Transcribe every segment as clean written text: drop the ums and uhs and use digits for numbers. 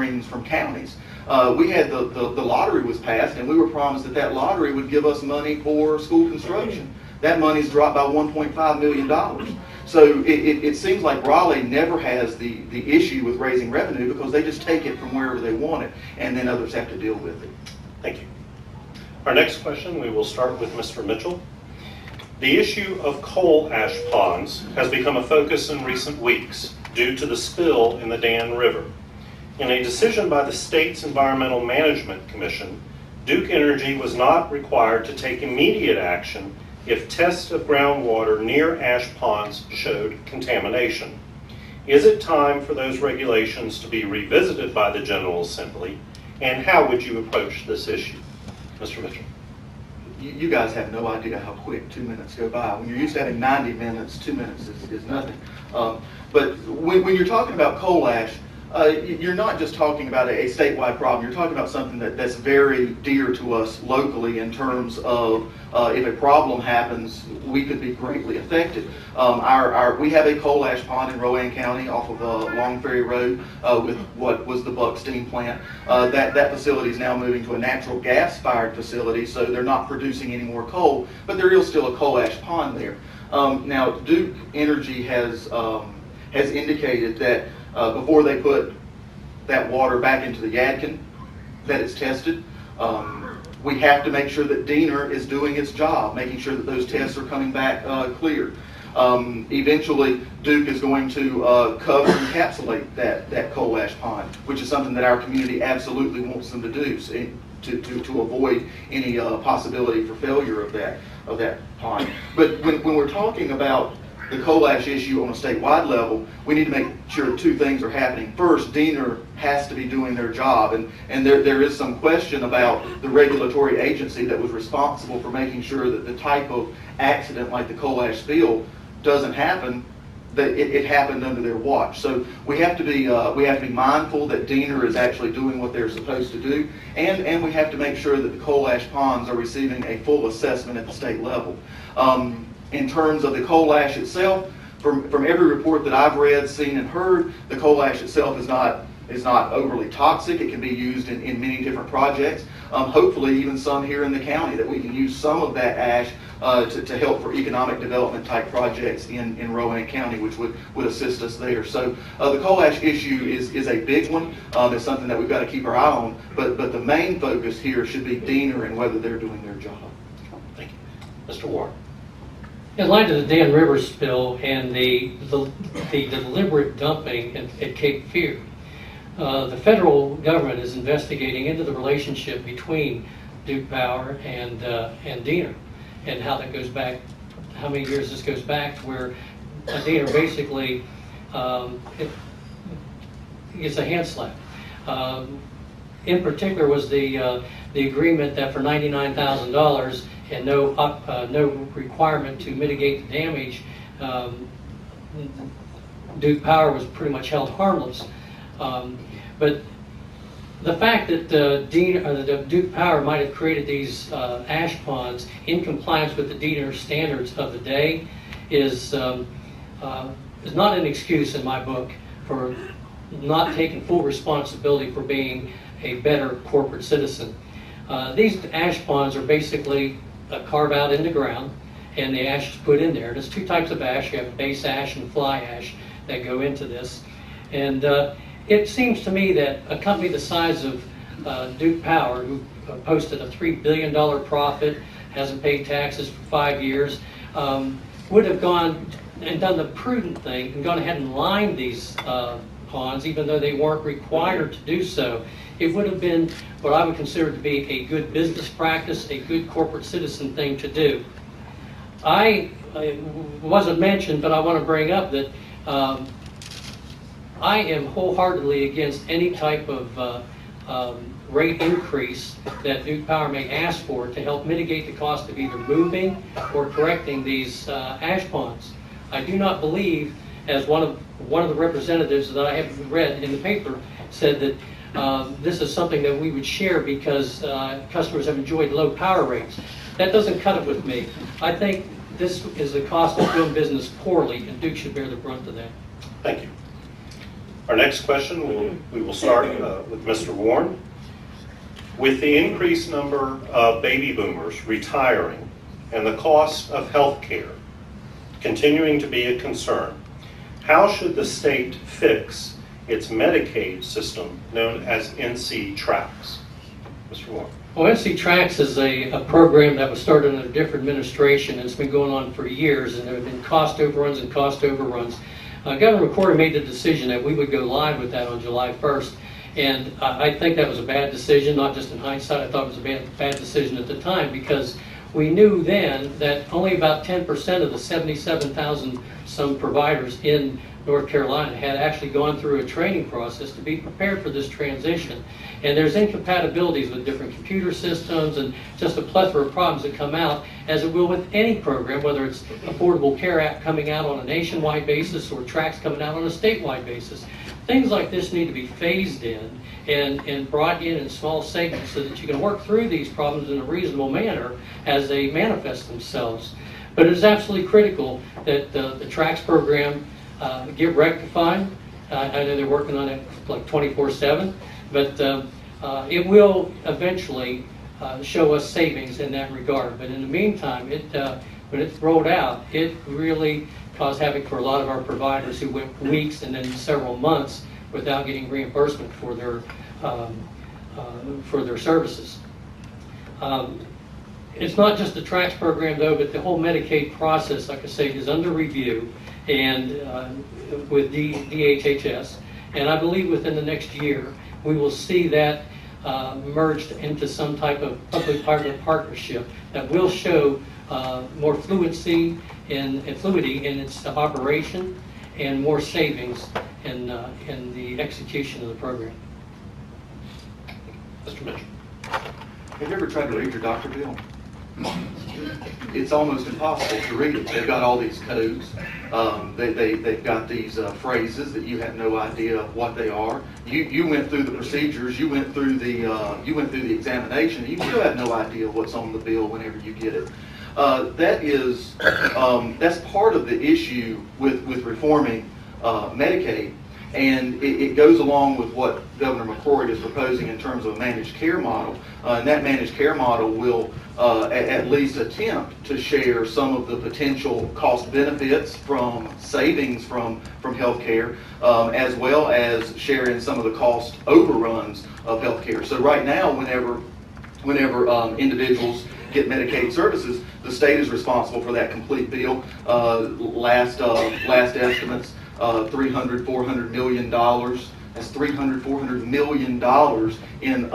streams from counties. We had the lottery was passed, and we were promised that that lottery would give us money for school construction. That money's dropped by $1.5 million. So it seems like Raleigh never has the issue with raising revenue because they just take it from wherever they want it, and then others have to deal with it. Thank you. Our next question, we will start with Mr. Mitchell. The issue of coal ash ponds has become a focus in recent weeks due to the spill in the Dan River. In a decision by the state's Environmental Management Commission, Duke Energy was not required to take immediate action if tests of groundwater near ash ponds showed contamination. Is it time for those regulations to be revisited by the General Assembly, and how would you approach this issue? Mr. Mitchell. You guys have no idea how quick 2 minutes go by. When you're used to having 90 minutes, 2 minutes is nothing. But when you're talking about coal ash, you're not just talking about a statewide problem. You're talking about something that's very dear to us locally in terms of if a problem happens, we could be greatly affected. We have a coal ash pond in Rowan County off of Long Ferry Road with what was the Buck Steam plant. That facility is now moving to a natural gas-fired facility, so they're not producing any more coal, but there is still a coal ash pond there. Now, Duke Energy has indicated that before they put that water back into the Yadkin, that it's tested. We have to make sure that DENR is doing its job, making sure that those tests are coming back clear. Eventually, Duke is going to cover and encapsulate that coal ash pond, which is something that our community absolutely wants them to do to avoid any possibility for failure of that pond. But when we're talking about the coal ash issue on a statewide level, we need to make sure two things are happening. First, DENR has to be doing their job, and there is some question about the regulatory agency that was responsible for making sure that the type of accident like the coal ash spill doesn't happen, that it happened under their watch. So we have to be mindful that DENR is actually doing what they're supposed to do, and we have to make sure that the coal ash ponds are receiving a full assessment at the state level. In terms of the coal ash itself, from every report that I've read, seen, and heard, the coal ash itself is not overly toxic. It can be used in many different projects. Hopefully, even some here in the county, that we can use some of that ash to help for economic development type projects in Rowan County, which would assist us there. So the coal ash issue is a big one. It's something that we've got to keep our eye on. But the main focus here should be DENR and whether they're doing their job. Thank you. Mr. Warren. In light of the Dan River spill and the deliberate dumping at Cape Fear, the federal government is investigating into the relationship between Duke Power and DENR, and how that goes back, how many years this goes back, to where DENR basically gets a hand slap. In particular was the agreement that for $99,000 and no requirement to mitigate the damage, Duke Power was pretty much held harmless. But the fact that Duke Power might have created these ash ponds in compliance with the DENR standards of the day is not an excuse in my book for not taking full responsibility for being a better corporate citizen. These ash ponds are basically carved out in the ground, and the ash is put in there. There's two types of ash. You have base ash and fly ash that go into this. And it seems to me that a company the size of Duke Power, who posted a $3 billion profit, hasn't paid taxes for 5 years, would have gone and done the prudent thing and gone ahead and lined these ponds, even though they weren't required to do so. It would have been what I would consider to be a good business practice, a good corporate citizen thing to do. It wasn't mentioned, but I want to bring up that I am wholeheartedly against any type of rate increase that Duke Power may ask for to help mitigate the cost of either moving or correcting these ash ponds. I do not believe, as one of the representatives that I have read in the paper said, that this is something that we would share because customers have enjoyed low power rates. That doesn't cut it with me. I think this is the cost of doing business poorly, and Duke should bear the brunt of that. Thank you. Our next question, we will start with Mr. Warren. With the increased number of baby boomers retiring and the cost of health care continuing to be a concern, how should the state fix its Medicaid system known as NC Tracks? Mr. Warren. Well, NC Tracks is a program that was started under a different administration, and it's been going on for years, and there have been cost overruns and cost overruns. Governor McCory made the decision that we would go live with that on July 1st, and I think that was a bad decision, not just in hindsight. I thought it was a bad decision at the time, because we knew then that only about 10% of the 77,000 some providers in North Carolina had actually gone through a training process to be prepared for this transition. And there's incompatibilities with different computer systems and just a plethora of problems that come out, as it will with any program, whether it's Affordable Care Act coming out on a nationwide basis or tracks coming out on a statewide basis. Things like this need to be phased in and brought in small segments so that you can work through these problems in a reasonable manner as they manifest themselves. But it is absolutely critical that the tracks program get rectified. I know they're working on it like 24/7, but it will eventually show us savings in that regard. But in the meantime, when it's rolled out, it really caused havoc for a lot of our providers who went weeks and then several months without getting reimbursement for their services. It's not just the tracks program though, but the whole Medicaid process, like I say, is under review and with DHHS, and I believe within the next year we will see that merged into some type of public-private partnership that will show more fluidity in its operation and more savings in the execution of the program. Mr. Mitchell. Have you ever tried to read your doctor bill? It's almost impossible to read it. They've got all these codes. They've got these phrases that you have no idea what they are. You went through the procedures. You went through the examination. You still have no idea what's on the bill whenever you get it. That's part of the issue with reforming Medicaid. And it goes along with what Governor McCory is proposing in terms of a managed care model. And that managed care model will at least attempt to share some of the potential cost benefits from savings from healthcare, as well as sharing some of the cost overruns of healthcare. So right now, whenever individuals get Medicaid services, the state is responsible for that complete bill. Last estimates, $300–400 million. That's $300–400 million in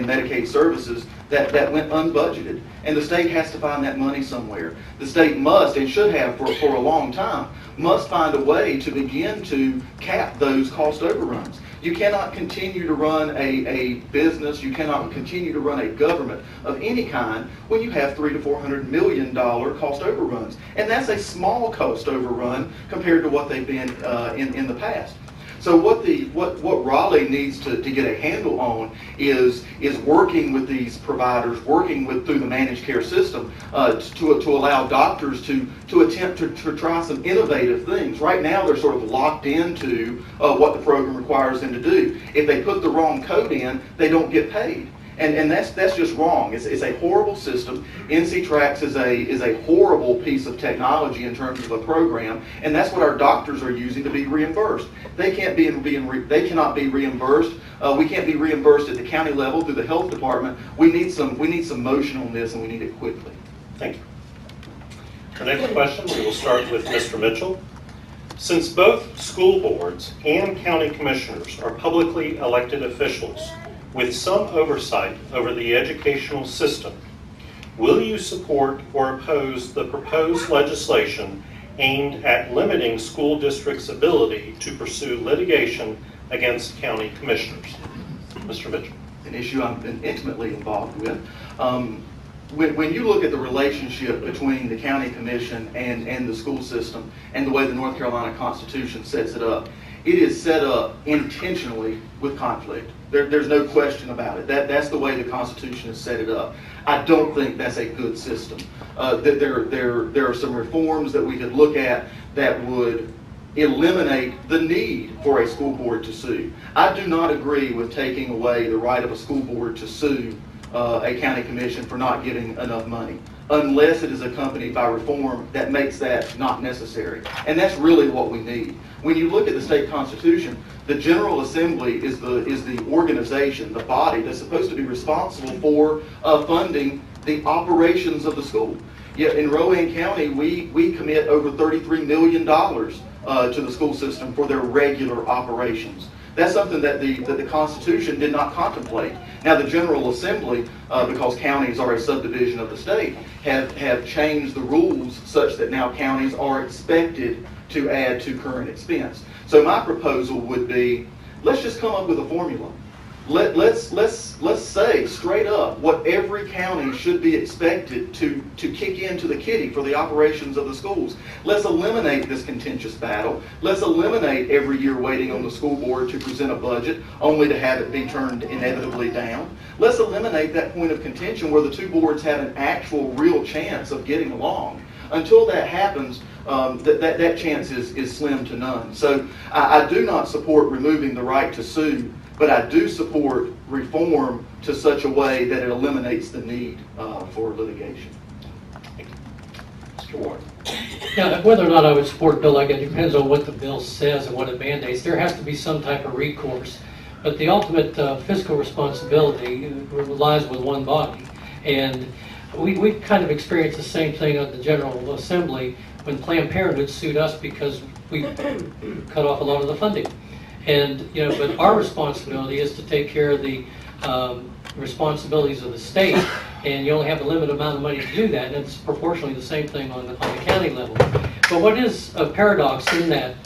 Medicaid services that went unbudgeted, and the state has to find that money somewhere. The state must, and should have for a long time, must find a way to begin to cap those cost overruns. You cannot continue to run a business, you cannot continue to run a government of any kind when you have $300–400 million cost overruns. And that's a small cost overrun compared to what they've been in the past. So what Raleigh needs to get a handle on is working with these providers, working through the managed care system to allow doctors to attempt to try some innovative things. Right now they're sort of locked into what the program requires them to do. If they put the wrong code in, they don't get paid. And that's just wrong. It's a horrible system. NC Tracks is a horrible piece of technology in terms of a program, and that's what our doctors are using to be reimbursed. They cannot be reimbursed. We can't be reimbursed at the county level through the health department. We need some motion on this, and we need it quickly. Thank you. Our next question, we will start with Mr. Mitchell. Since both school boards and county commissioners are publicly elected officials with some oversight over the educational system, will you support or oppose the proposed legislation aimed at limiting school districts' ability to pursue litigation against county commissioners? Mr. Mitchell. An issue I've been intimately involved with. When you look at the relationship between the county commission and the school system and the way the North Carolina Constitution sets it up, it is set up intentionally with conflict. There's no question about it. That's the way the Constitution has set it up. I don't think that's a good system. There are some reforms that we could look at that would eliminate the need for a school board to sue. I do not agree with taking away the right of a school board to sue a county commission for not getting enough money, unless it is accompanied by reform that makes that not necessary. And that's really what we need. When you look at the state constitution, the General Assembly is the organization, the body that's supposed to be responsible for funding the operations of the school. Yet in Rowan County, we commit over $33 million to the school system for their regular operations. That's something that the Constitution did not contemplate. Now the General Assembly, because counties are a subdivision of the state, have changed the rules such that now counties are expected to add to current expense. So my proposal would be, let's just come up with a formula. Let's say straight up what every county should be expected to kick into the kitty for the operations of the schools. Let's eliminate this contentious battle. Let's eliminate every year waiting on the school board to present a budget only to have it be turned inevitably down. Let's eliminate that point of contention where the two boards have an actual real chance of getting along. Until that happens, that chance is slim to none. So I do not support removing the right to sue, but I do support reform to such a way that it eliminates the need for litigation. Mr. Ward. Yeah, whether or not I would support a bill like it depends on what the bill says and what it mandates. There has to be some type of recourse, but the ultimate fiscal responsibility lies with one body. And we kind of experienced the same thing at the General Assembly when Planned Parenthood sued us because we cut off a lot of the funding. And, but our responsibility is to take care of the responsibilities of the state, and you only have a limited amount of money to do that, and it's proportionally the same thing on the county level. But what is a paradox in that,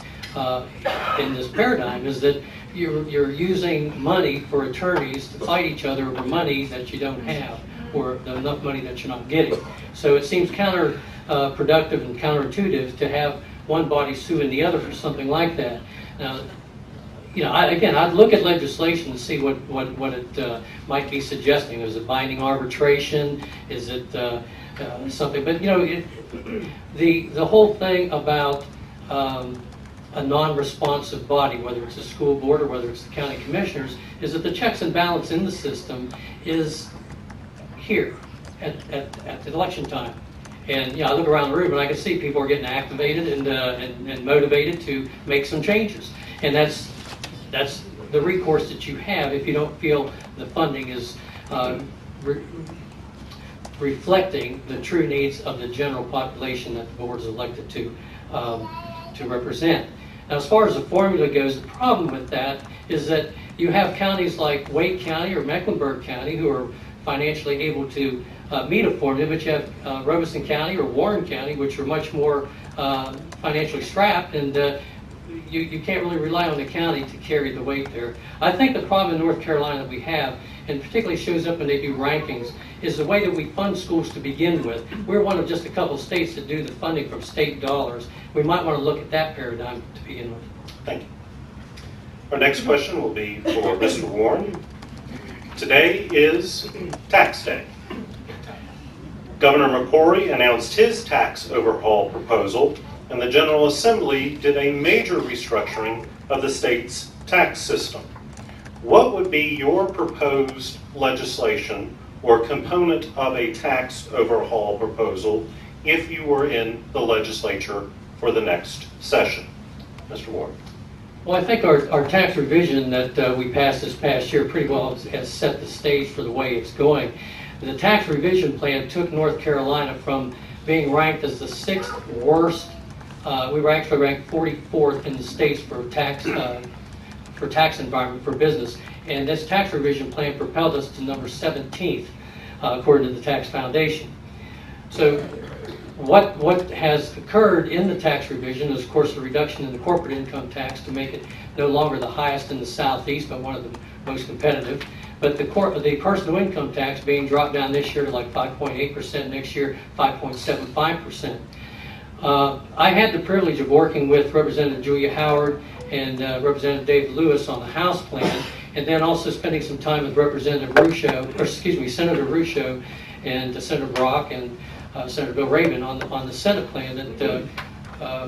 in this paradigm, is that you're using money for attorneys to fight each other over money that you don't have, or enough money that you're not getting. So it seems counterproductive and counterintuitive to have one body suing the other for something like that. Now, I'd look at legislation to see what it might be suggesting. Is it binding arbitration? Is it something? But the whole thing about a non-responsive body, whether it's a school board or whether it's the county commissioners, is that the checks and balance in the system is here at the election time. And I look around the room and I can see people are getting activated and motivated to make some changes. And that's the recourse that you have if you don't feel the funding is reflecting the true needs of the general population that the board is elected to represent. Now, as far as the formula goes, the problem with that is that you have counties like Wake County or Mecklenburg County who are financially able to meet a formula, but you have Robeson County or Warren County, which are much more financially strapped, and you can't really rely on the county to carry the weight there. I think the problem in North Carolina that we have, and particularly shows up when they do rankings, is the way that we fund schools to begin with. We're one of just a couple of states that do the funding from state dollars. We might want to look at that paradigm to begin with. Thank you. Our next question will be for Mr. Warren. Today is tax day. Governor McCrory announced his tax overhaul proposal, and the General Assembly did a major restructuring of the state's tax system. What would be your proposed legislation or component of a tax overhaul proposal if you were in the legislature for the next session? Mr. Ward. Well, I think our tax revision that we passed this past year pretty well has set the stage for the way it's going. The tax revision plan took North Carolina from being ranked as the 6th worst. We were actually ranked 44th in the states for tax environment for business, and this tax revision plan propelled us to number 17th, according to the Tax Foundation. So what has occurred in the tax revision is, of course, a reduction in the corporate income tax to make it no longer the highest in the Southeast, but one of the most competitive. But the personal income tax being dropped down this year to like 5.8%, next year 5.75%. I had the privilege of working with Representative Julia Howard and Representative Dave Lewis on the House plan, and then also spending some time with Senator Russo and Senator Brock and Senator Bill Rabin on the Senate plan that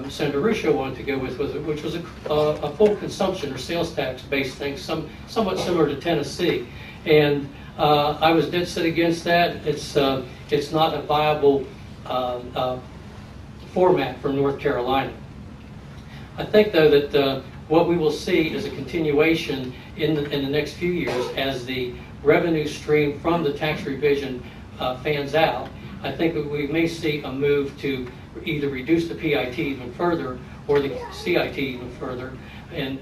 Senator Russo wanted to go with, which was a full consumption or sales tax based thing, somewhat similar to Tennessee. And I was dead set against that. It's not a viable format for North Carolina. I think, though, that what we will see is a continuation in the next few years as the revenue stream from the tax revision fans out. I think that we may see a move to either reduce the PIT even further or the CIT even further. And